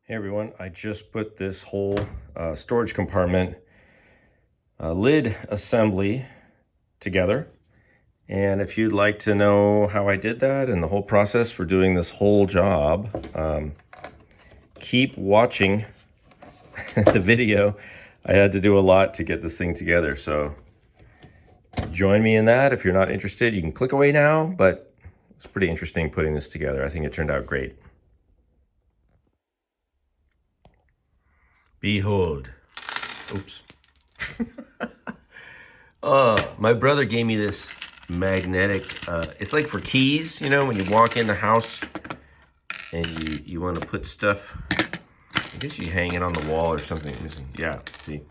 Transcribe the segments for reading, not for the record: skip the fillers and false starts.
Hey everyone, I just put this whole storage compartment lid assembly together. And if you'd like to know how I did that and the whole process for doing this whole job, keep watching the video. I had to do a lot to get this thing together, so join me in that. If you're not interested, you can click away now, but it's pretty interesting putting this together. I think it turned out great. Behold. Oops. My brother gave me this magnetic, it's like for keys, you know, when you walk in the house and you want to put stuff, I guess you hang it on the wall or something. Yeah, see,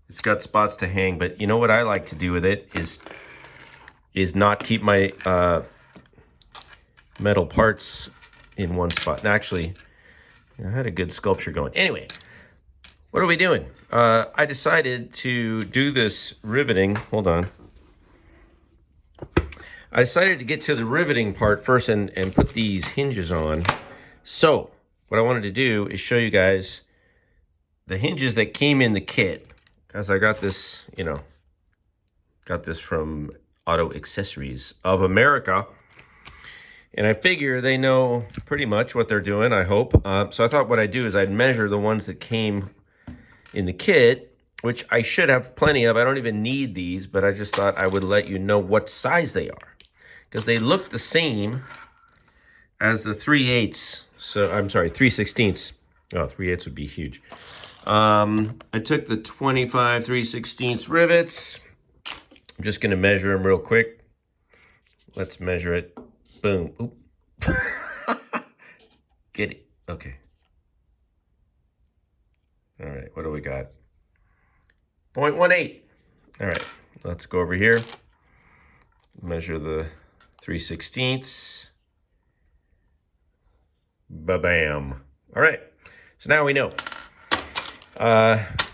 it's got spots to hang, but you know what I like to do with it is not keep my metal parts in one spot. And actually, I had a good sculpture going. Anyway, what are we doing? I decided to do this riveting. Hold on. I decided to get to the riveting part first and put these hinges on. So what I wanted to do is show you guys the hinges that came in the kit, because I got this, got this from Auto Accessories of America. And I figure they know pretty much what they're doing, I hope. So I thought what I'd do is I'd measure the ones that came in the kit, which I should have plenty of. I don't even need these, but I just thought I would let you know what size they are, because they look the same as the 3/8. So I'm sorry, 3/16. Oh, 3/8 would be huge. I took the 25 3/16 rivets. I'm just going to measure them real quick. Let's measure it. Boom. Oop. Get it. Okay. All right, what do we got? 0.18. All right, let's go over here. Measure the 3/16. Ba-bam. All right, so now we know.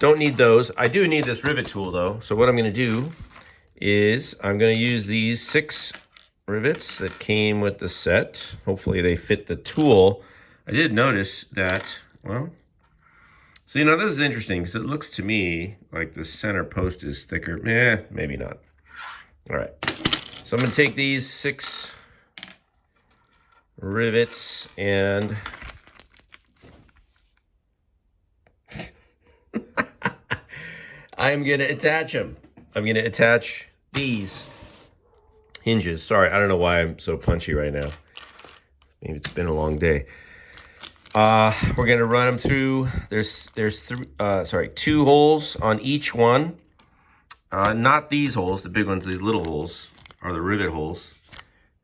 Don't need those. I do need this rivet tool though. So what I'm going to do is I'm going to use these 6 rivets that came with the set. Hopefully they fit the tool. I did notice that, well, so this is interesting because it looks to me like the center post is thicker. Maybe not. All right. So I'm going to take these 6 rivets and I'm going to attach them. I'm going to attach these hinges. Sorry, I don't know why I'm so punchy right now. Maybe it's been a long day. We're going to run them through. There's 2 holes on each one. Not these holes, the big ones. These little holes are the rivet holes.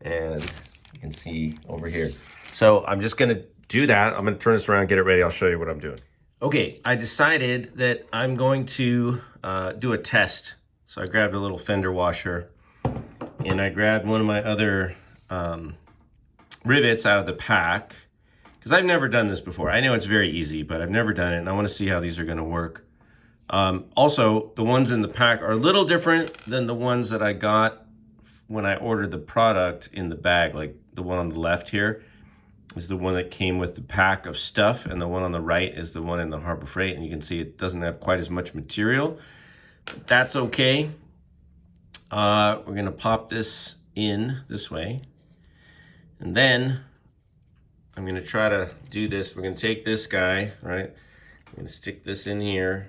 And you can see over here. So I'm just going to do that. I'm going to turn this around, get it ready. I'll show you what I'm doing. Okay, I decided that I'm going to do a test. So I grabbed a little fender washer and I grabbed one of my other rivets out of the pack, because I've never done this before. I know it's very easy, but I've never done it, and I want to see how these are going to work. Also, the ones in the pack are a little different than the ones that I got when I ordered the product in the bag. Like the one on the left here is the one that came with the pack of stuff, and the one on the right is the one in the Harbor Freight, and you can see it doesn't have quite as much material. But that's okay. We're going to pop this in this way, and then I'm going to try to do this. We're going to take this guy, right? I'm going to stick this in here,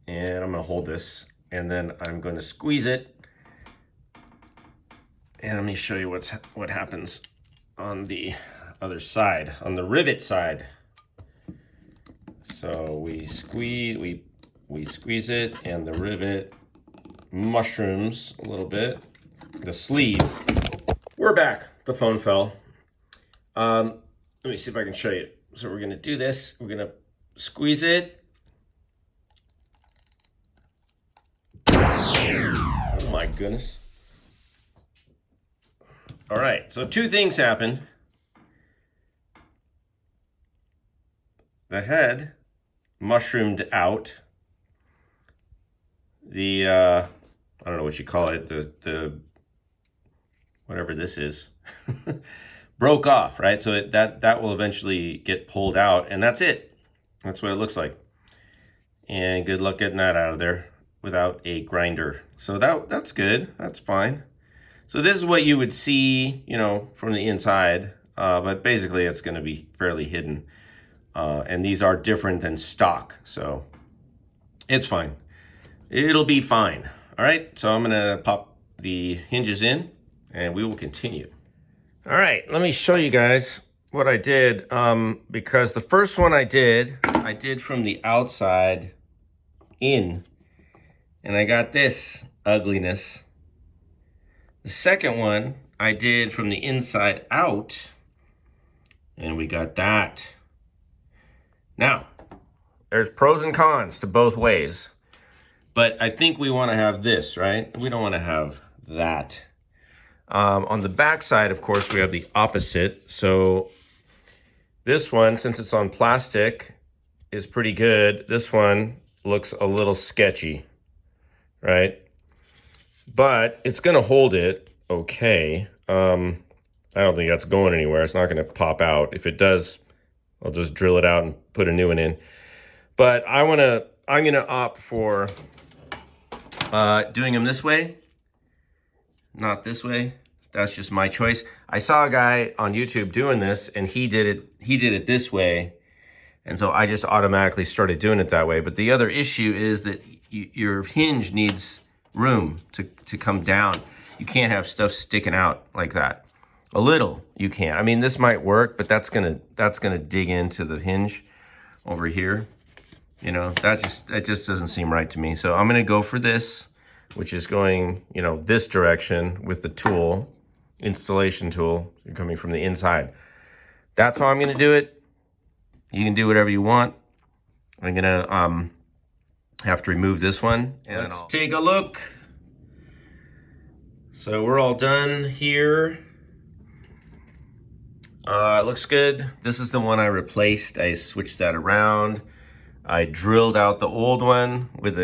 and I'm going to hold this, and then I'm going to squeeze it. And let me show you what happens on the other side, on the rivet side. So we squeeze it, and the rivet mushrooms a little bit. The sleeve. We're back. The phone fell. Let me see if I can show you. So we're going to do this. We're going to squeeze it. Oh my goodness. All right, so 2 things happened. The head mushroomed out. The I don't know what you call it, the whatever this is. broke off, right? So that will eventually get pulled out, and that's it. That's what it looks like. And good luck getting that out of there without a grinder. So that's good. That's fine. So this is what you would see, you know, from the inside, but basically it's going to be fairly hidden. And these are different than stock, so it's fine. It'll be fine. All right, so I'm going to pop the hinges in, and we will continue. All right, let me show you guys what I did, because the first one I did from the outside in, and I got this ugliness. The second one I did from the inside out, and we got that. Now, there's pros and cons to both ways, but I think we want to have this, right? We don't want to have that. On the back side, of course, we have the opposite. So this one, since it's on plastic, is pretty good. This one looks a little sketchy, right? But it's going to hold it okay. I don't think that's going anywhere. It's not going to pop out. If it does, I'll just drill it out and put a new one in. But I'm going to opt for doing them this way, not this way. That's just my choice. I saw a guy on YouTube doing this, and he did it this way. And so I just automatically started doing it that way. But the other issue is that your hinge needs room to come down. You can't have stuff sticking out like that. A little you can. I mean, this might work, but that's gonna dig into the hinge over here. You know, that just doesn't seem right to me. So I'm gonna go for this, which is going, you know, this direction with the tool, installation tool, coming from the inside. That's how I'm gonna do it. You can do whatever you want. I'm gonna have to remove this one, and let's take a look. So we're all done here. It looks good. This is the one I replaced. I switched that around. I drilled out the old one with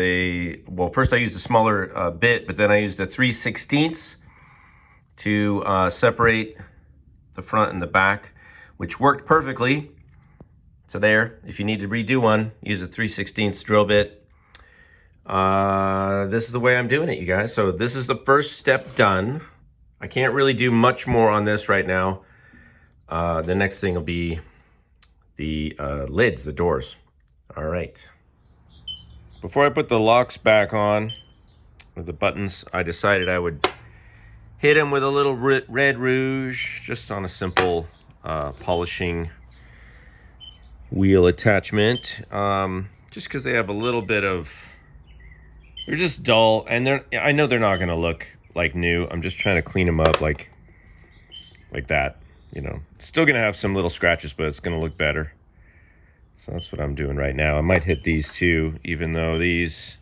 well, first I used a smaller bit, but then I used a 3/16 to separate the front and the back, which worked perfectly. So there, if you need to redo one, use a 3/16 drill bit. This is the way I'm doing it, you guys. So this is the first step done. I can't really do much more on this right now. The next thing will be the lids, the doors. All right. Before I put the locks back on with the buttons, I decided I would hit them with a little red rouge, just on a simple polishing wheel attachment. Just because they have a little bit of, they're just dull, and I know they're not going to look like new. I'm just trying to clean them up like that. You know, still gonna have some little scratches, but it's gonna look better. So that's what I'm doing right now. I might hit these too, even though these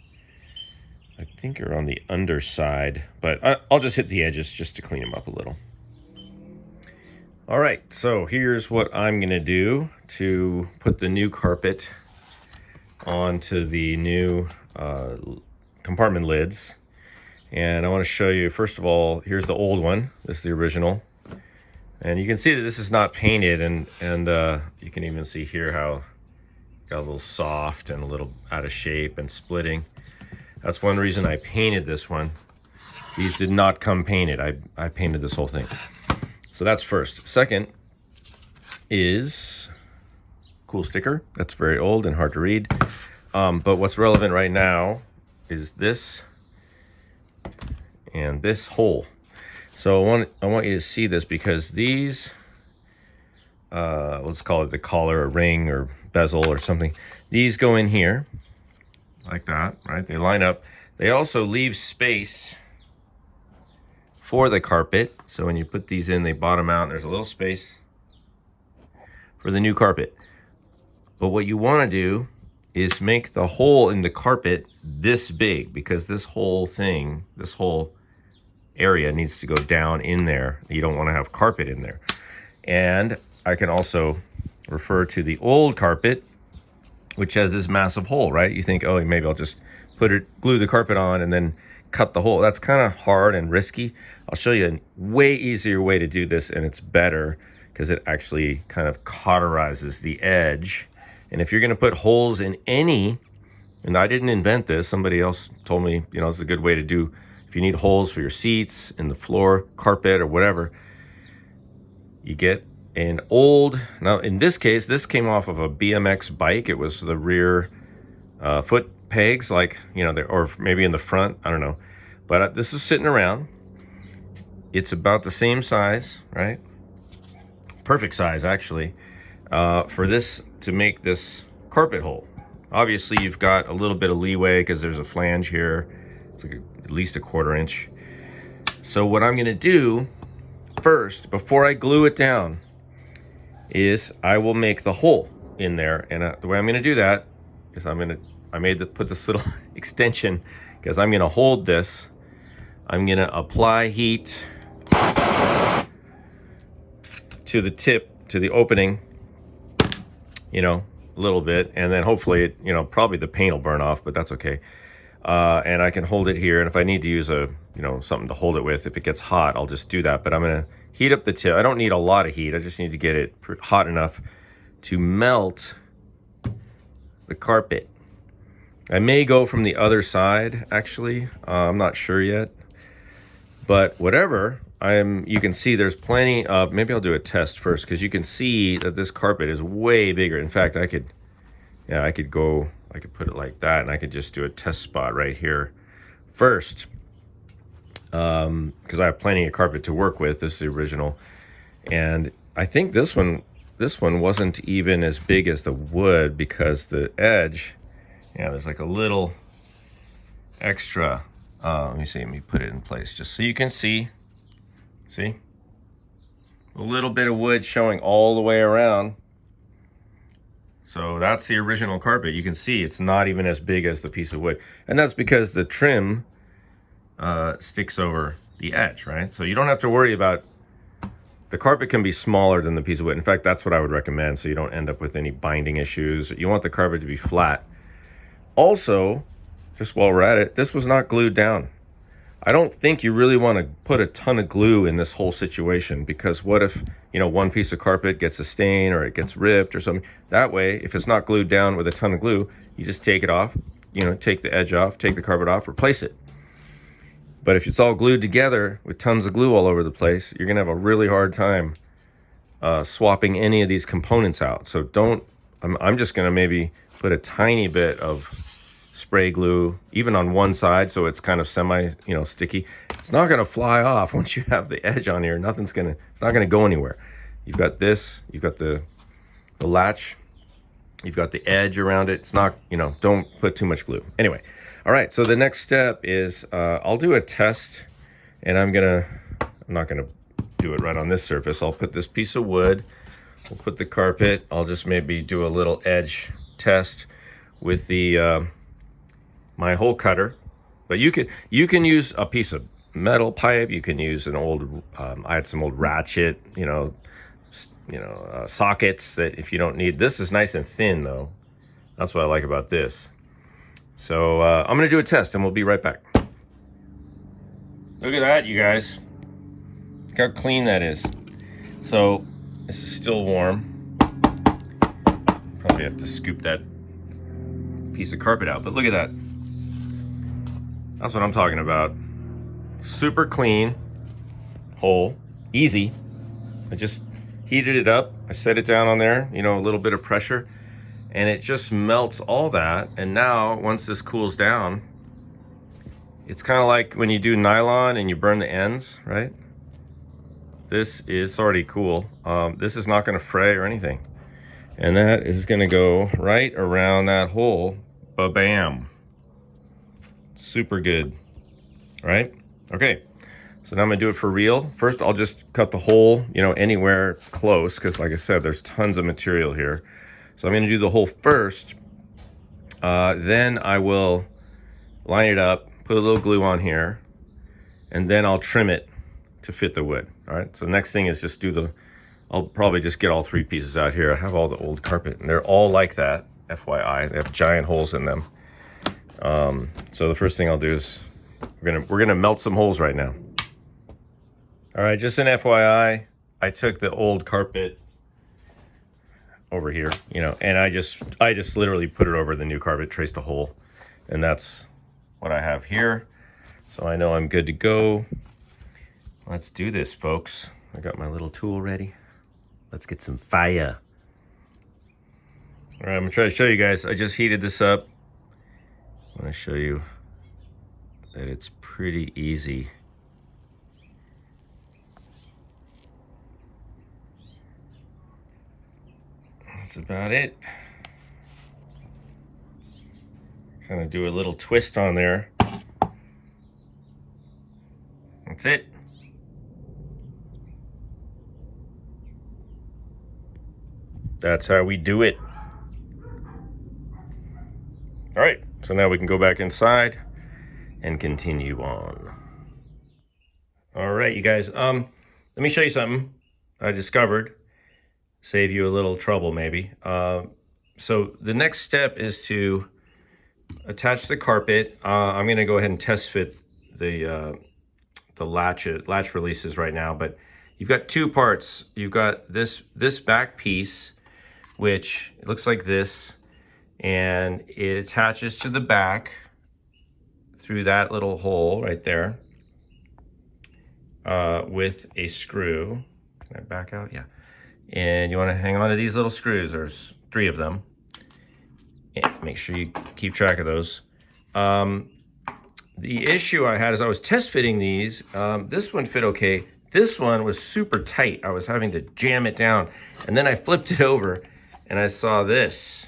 I think are on the underside, but I'll just hit the edges just to clean them up a little. All right, so here's what I'm gonna do to put the new carpet onto the new compartment lids. And I want to show you, first of all, here's the old one. This is the original. And you can see that this is not painted, and you can even see here how it got a little soft and a little out of shape and splitting. That's one reason I painted this one. These did not come painted. I painted this whole thing. So that's first. Second is cool sticker. That's very old and hard to read. But what's relevant right now is this and this hole. So I want you to see this, because these, let's call it the collar or ring or bezel or something. These go in here like that, right? They line up. They also leave space for the carpet. So when you put these in, they bottom out, and there's a little space for the new carpet. But what you want to do is make the hole in the carpet this big, because this whole thing, this whole area needs to go down in there. You don't want to have carpet in there. And I can also refer to the old carpet, which has this massive hole, right? You think, oh, maybe I'll just glue the carpet on and then cut the hole. That's kind of hard and risky. I'll show you a way easier way to do this, and it's better. because it actually kind of cauterizes the edge. And if you're going to put holes in any, and I didn't invent this, somebody else told me, you know, it's a good way to do, if you need holes for your seats, in the floor, carpet, or whatever, you get an old, now in this case, this came off of a BMX bike. It was the rear foot pegs, like, you know, or maybe in the front, I don't know. But this is sitting around. It's about the same size, right? Perfect size, actually, for this, to make this carpet hole. Obviously, you've got a little bit of leeway because there's a flange here. It's like at least a 1/4 inch. So what I'm gonna do first, before I glue it down, is I will make the hole in there. And the way I'm gonna do that is put this little extension, because I'm gonna hold this. I'm gonna apply heat to the tip, to the opening, you know, a little bit, and then hopefully it, you know, probably the paint will burn off, but that's okay. And I can hold it here, and if I need to use a, you know, something to hold it with, if it gets hot, I'll just do that. But I'm gonna heat up the tip. I don't need a lot of heat, I just need to get it hot enough to melt the carpet. I may go from the other side, actually. I'm not sure yet, but whatever. You can see there's plenty of, maybe I'll do a test first, because you can see that this carpet is way bigger. In fact, I could put it like that, and I could just do a test spot right here first, because I have plenty of carpet to work with. This is the original, and I think this one wasn't even as big as the wood, because the edge, yeah, there's like a little extra. Let me put it in place just so you can see. See? A little bit of wood showing all the way around. So that's the original carpet. You can see it's not even as big as the piece of wood. And that's because the trim sticks over the edge, right? So you don't have to worry about, the carpet can be smaller than the piece of wood. In fact, that's what I would recommend, so you don't end up with any binding issues. You want the carpet to be flat. Also, just while we're at it, this was not glued down. I don't think you really want to put a ton of glue in this whole situation, because what if, you know, one piece of carpet gets a stain or it gets ripped or something. That way, if it's not glued down with a ton of glue, you just take it off, you know, take the edge off, take the carpet off, replace it. But if it's all glued together with tons of glue all over the place, you're gonna have a really hard time swapping any of these components out. So I'm just gonna maybe put a tiny bit of spray glue even on one side, so it's kind of semi, you know, sticky. It's not going to fly off once you have the edge on here. It's not going to go anywhere. You've got this, you've got the latch, you've got the edge around it. It's not, you know, don't put too much glue. Anyway, all right, so the next step is I'll do a test, and I'm not gonna do it right on this surface. I'll put this piece of wood, we'll put the carpet, I'll just maybe do a little edge test with the my hole cutter. But you can use a piece of metal pipe. You can use an old I had some old ratchet, sockets, that if you don't need. This is nice and thin though. That's what I like about this. So I'm gonna do a test, and we'll be right back. Look at that, you guys. Look how clean that is. So this is still warm. Probably have to scoop that piece of carpet out, but look at that. That's what I'm talking about. Super clean hole, easy. I just heated it up. I set it down on there, you know, a little bit of pressure, and it just melts all that. And now, once this cools down, it's kind of like when you do nylon and you burn the ends, right? This is already cool. This is not going to fray or anything. And that is going to go right around that hole. Ba-bam. Super good, right? Okay, so now I'm gonna do it for real. First, I'll just cut the hole, you know, anywhere close, because like I said, there's tons of material here. So I'm gonna do the hole first. Then I will line it up, put a little glue on here, and then I'll trim it to fit the wood. All right, so the next thing is just I'll probably just get all 3 pieces out here. I have all the old carpet, and they're all like that, FYI. They have giant holes in them. So the first thing I'll do is we're gonna melt some holes right now. All right, just an FYI, I took the old carpet over here, you know, and I just literally put it over the new carpet, traced a hole, and that's what I have here. So I know I'm good to go. Let's do this, folks. I got my little tool ready. Let's get some fire. All right, I'm gonna try to show you guys. I just heated this up. I want to show you that it's pretty easy. That's about it. Kind of do a little twist on there. That's it. That's how we do it. All right, so now we can go back inside and continue on. All right, you guys, let me show you something I discovered. Save you a little trouble, maybe. So the next step is to attach the carpet. I'm gonna go ahead and test fit the latch releases right now, but you've got two parts. You've got this back piece, which it looks like this, and it attaches to the back through that little hole right there with a screw. Can I back out? Yeah. And you want to hang on to these little screws. There's 3 of them. And make sure you keep track of those. The issue I had is I was test fitting these. This one fit okay. This one was super tight. I was having to jam it down. And then I flipped it over and I saw this.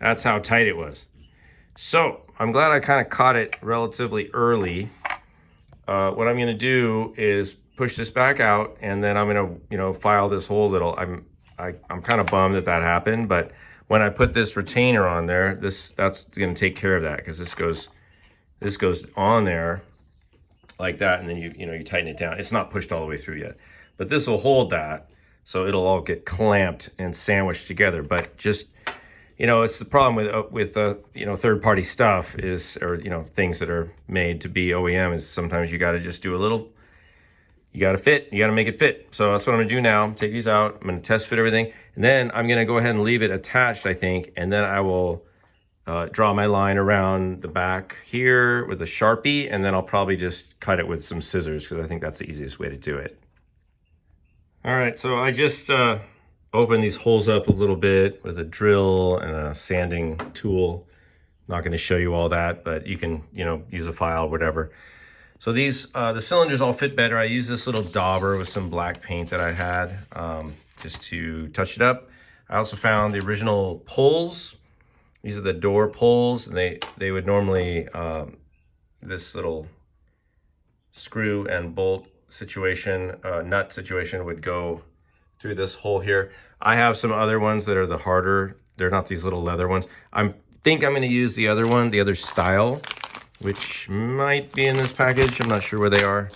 That's how tight it was. So I'm glad I kind of caught it relatively early. What I'm gonna do is push this back out, and then I'm gonna, you know, file this hole little. I'm kind of bummed that happened, but when I put this retainer on there, that's gonna take care of that, because this goes on there like that, and then you tighten it down. It's not pushed all the way through yet, but this will hold that, so it'll all get clamped and sandwiched together. But just, you know, it's the problem with third-party stuff is, or, you know, things that are made to be OEM, is sometimes you got to just do a little. You got to make it fit. So that's what I'm gonna do now. Take these out. I'm gonna test fit everything, and then I'm gonna go ahead and leave it attached, I think, and then I will draw my line around the back here with a Sharpie, and then I'll probably just cut it with some scissors, because I think that's the easiest way to do it. All right, so I just open these holes up a little bit with a drill and a sanding tool. Not going to show you all that, but you can, you know, use a file, whatever. So these, the cylinders all fit better. I use this little dauber with some black paint that I had just to touch it up. I also found the original poles. These are the door poles, and they would normally, this little screw and bolt situation, nut situation would go through this hole here. I have some other ones that are the harder. They're not these little leather ones. I think I'm going to use the other one, the other style, which might be in this package. I'm not sure where they are,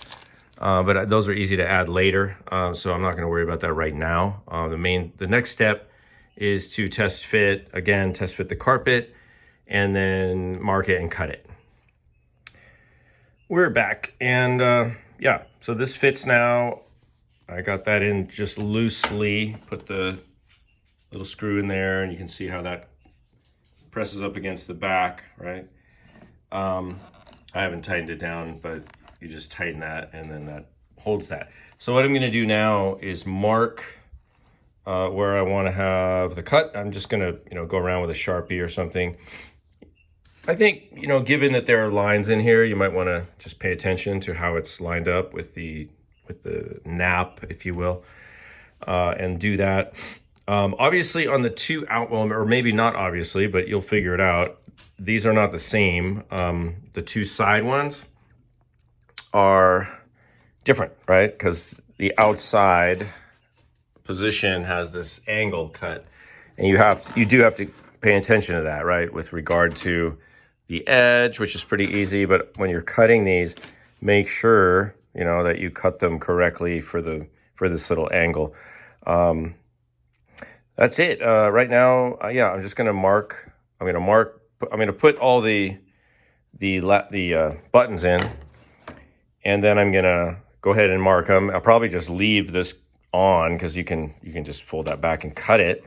but those are easy to add later, so I'm not going to worry about that right now. The next step is to test fit the carpet, and then mark it and cut it. We're back, and yeah, so this fits now. I got that in just loosely, put the little screw in there, and you can see how that presses up against the back, right? I haven't tightened it down, but you just tighten that, and then that holds that. So what I'm gonna do now is mark where I wanna have the cut. I'm just gonna, go around with a Sharpie or something. I think, given that there are lines in here, you might wanna just pay attention to how it's lined up with the nap, if you will, and do that. Obviously on the two or maybe not obviously, but you'll figure it out. These are not the same. The two side ones are different, right? Because the outside position has this angle cut, and you do have to pay attention to that, right? With regard to the edge, which is pretty easy, but when you're cutting these, make sure that you cut them correctly for this little angle. That's it. Right now, yeah, I'm just gonna mark. I'm gonna put all the buttons in, and then I'm gonna go ahead and mark them. I'll probably just leave this on because you can just fold that back and cut it.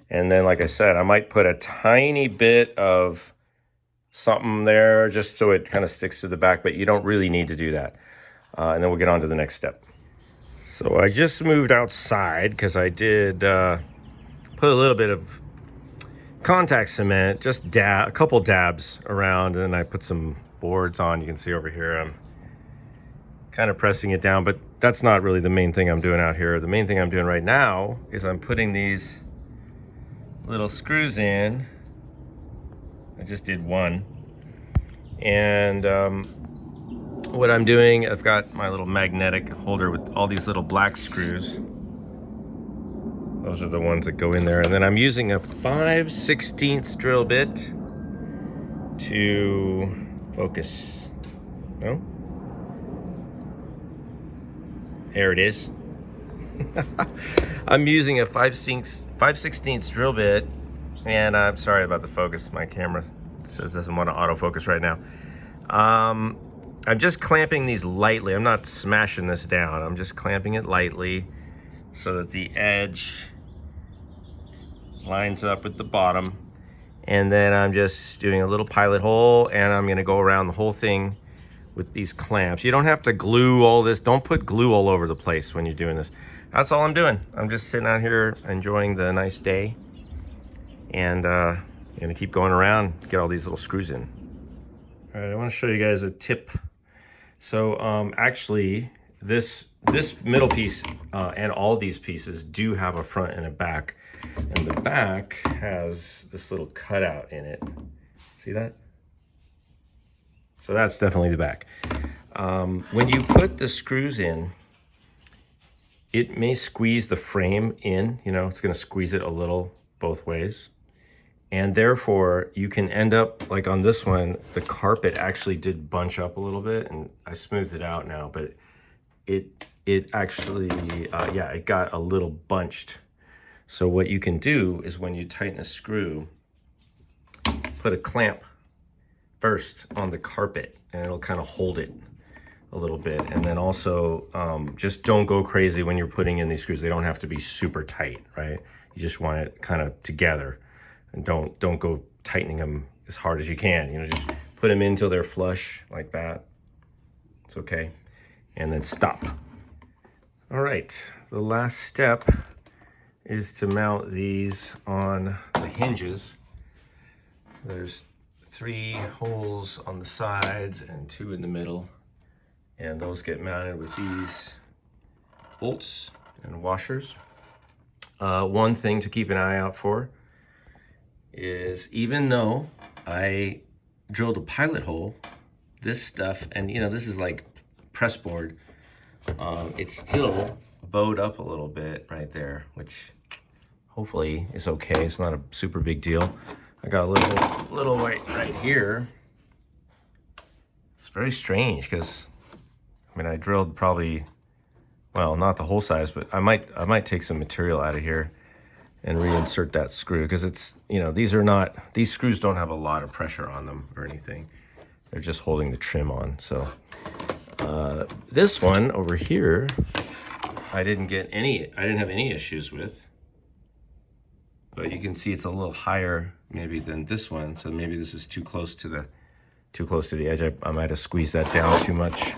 And then, like I said, I might put a tiny bit of something there just so it kind of sticks to the back, but you don't really need to do that. And then we'll get on to the next step. So I just moved outside because I did put a little bit of contact cement, just a couple dabs around, and then I put some boards on. You can see over here I'm kind of pressing it down, but that's not really the main thing I'm doing out here. The main thing I'm doing right now is I'm putting these little screws in. I just did one. And what I'm doing, I've got my little magnetic holder with all these little black screws. Those are the ones that go in there. And then I'm using a 5/16 drill bit to focus. No? There it is. I'm using a 5/16 drill bit, and I'm sorry about the focus. My camera says it doesn't want to autofocus right now. I'm just clamping these lightly. I'm not smashing this down. I'm just clamping it lightly so that the edge lines up with the bottom. And then I'm just doing a little pilot hole, and I'm gonna go around the whole thing with these clamps. You don't have to glue all this. Don't put glue all over the place when you're doing this. That's all I'm doing. I'm just sitting out here enjoying the nice day, and I'm gonna keep going around, get all these little screws in. All right, I wanna show you guys a tip. So actually, this middle piece and all these pieces do have a front and a back, and the back has this little cutout in it. See that? So that's definitely the back. When you put the screws in, it may squeeze the frame in, you know, it's gonna squeeze it a little both ways. And therefore you can end up, like on this one, the carpet actually did bunch up a little bit, and I smoothed it out now, but it actually, yeah, it got a little bunched. So what you can do is when you tighten a screw, put a clamp first on the carpet, and it'll kind of hold it a little bit. And then also just don't go crazy when you're putting in these screws. They don't have to be super tight, right? You just want it kind of together, and don't go tightening them as hard as you can. You know, just put them in until they're flush like that. It's okay. And then stop. All right, the last step is to mount these on the hinges. There's 3 holes on the sides and 2 in the middle, and those get mounted with these bolts and washers. One thing to keep an eye out for is, even though I drilled a pilot hole, this stuff, and you know, this is like press board, it's still bowed up a little bit right there, which hopefully is okay. It's not a super big deal. I got a little white right here. It's very strange because, I mean, I drilled probably, well, not the whole size, but I might take some material out of here and reinsert that screw, because it's, you know, these screws don't have a lot of pressure on them or anything. They're just holding the trim on. So this one over here, I didn't have any issues with. But you can see it's a little higher maybe than this one, so maybe this is too close to the edge. I might have squeezed that down too much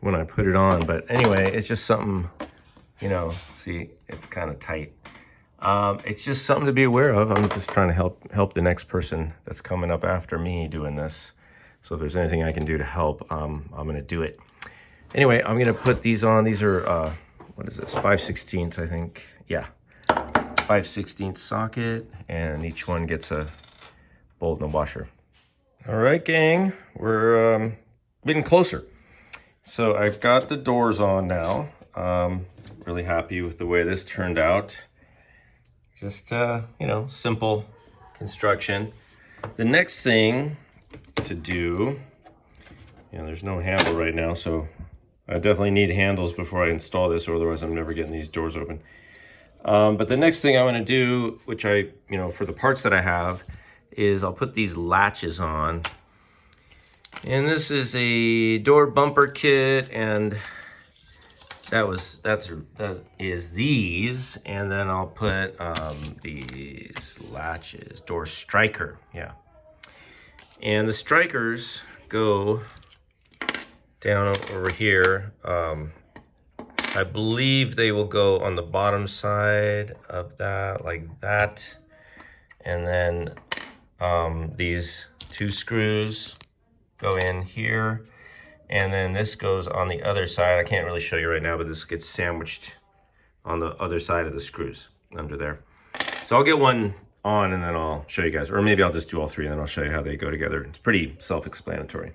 when I put it on. But anyway, it's just something, you know, see, it's kind of tight. It's just something to be aware of. I'm just trying to help the next person that's coming up after me doing this. So if there's anything I can do to help, I'm gonna do it. Anyway, I'm gonna put these on. These are, what is this, 5/16, I think. Yeah, 5/16 socket, and each one gets a bolt and a washer. All right, gang, we're getting closer. So I've got the doors on now. Really happy with the way this turned out. Just, you know, simple construction. The next thing to do, you know, there's no handle right now, so I definitely need handles before I install this, or otherwise I'm never getting these doors open. But the next thing I'm going to do, which I, you know, for the parts that I have, is I'll put these latches on. And this is a door bumper kit, and that is these, and then I'll put these latches, door striker, yeah. And the strikers go down over here. I believe they will go on the bottom side of that, like that. And then these two screws go in here. And then this goes on the other side. I can't really show you right now, but this gets sandwiched on the other side of the screws under there. So I'll get one on and then I'll show you guys, or maybe I'll just do all three and then I'll show you how they go together. It's pretty self-explanatory.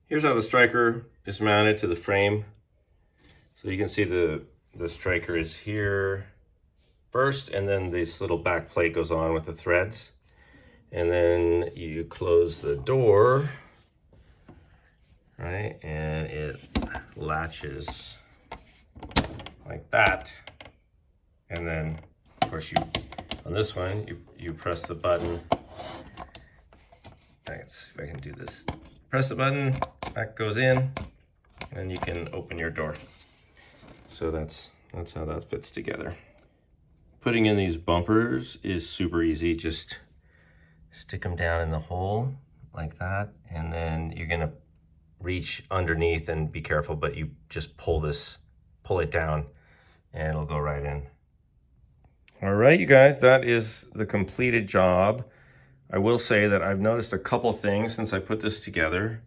Here's how the striker is mounted to the frame. So you can see the striker is here first, and then this little back plate goes on with the threads. And then you close the door, right? And it latches like that. And then, of course, on this one, you press the button. Let's see if I can do this. Press the button, that goes in, and you can open your door. So that's how that fits together. Putting in these bumpers is super easy. Just stick them down in the hole like that, and then you're gonna reach underneath and be careful, but you just pull it down and it'll go right in. All right, you guys, that is the completed job. I will say that I've noticed a couple things since I put this together,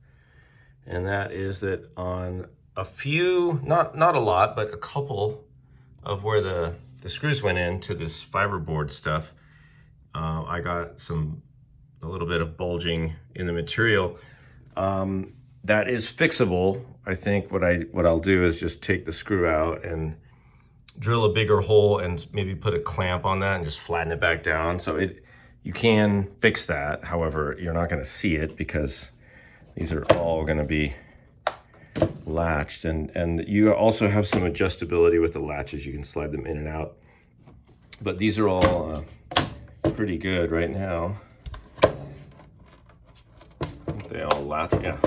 and that is that on a few, not a lot, but a couple of where the screws went into this fiberboard stuff, I got a little bit of bulging in the material. That is fixable. I think what I'll do is just take the screw out and drill a bigger hole and maybe put a clamp on that and just flatten it back down. So you can fix that. However, you're not gonna see it because these are all gonna be latched, and you also have some adjustability with the latches. You can slide them in and out. But these are all pretty good right now. They all latch, yeah.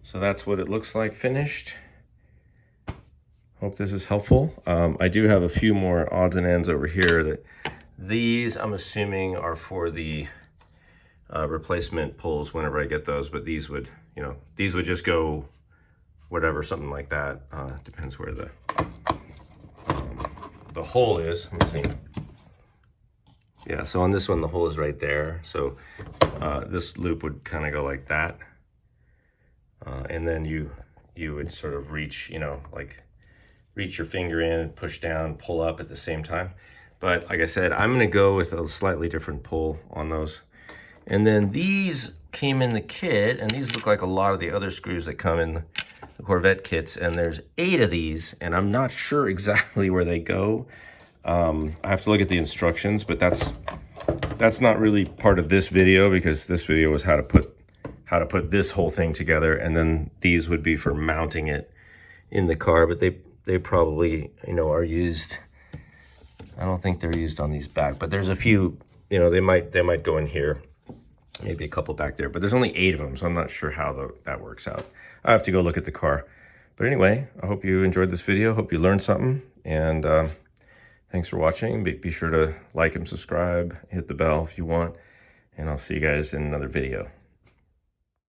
So that's what it looks like finished. Hope this is helpful. I do have a few more odds and ends over here that these I'm assuming are for the replacement pulls whenever I get those, but these would just go whatever, something like that. Depends where the hole is. Let me see. Yeah, so on this one, the hole is right there. So this loop would kind of go like that. And then you would sort of reach, reach your finger in, push down, pull up at the same time. But like I said, I'm gonna go with a slightly different pull on those. And then these came in the kit, and these look like a lot of the other screws that come in the Corvette kits, and there's 8 of these, and I'm not sure exactly where they go. I have to look at the instructions, but that's not really part of this video, because this video was how to put this whole thing together, and then these would be for mounting it in the car, but they probably, are used. I don't think they're used on these back, but there's a few, they might go in here, maybe a couple back there, but there's only 8 of them, so I'm not sure how that works out. I have to go look at the car. But anyway, I hope you enjoyed this video. Hope you learned something, and thanks for watching. Be sure to like and subscribe, hit the bell if you want, and I'll see you guys in another video.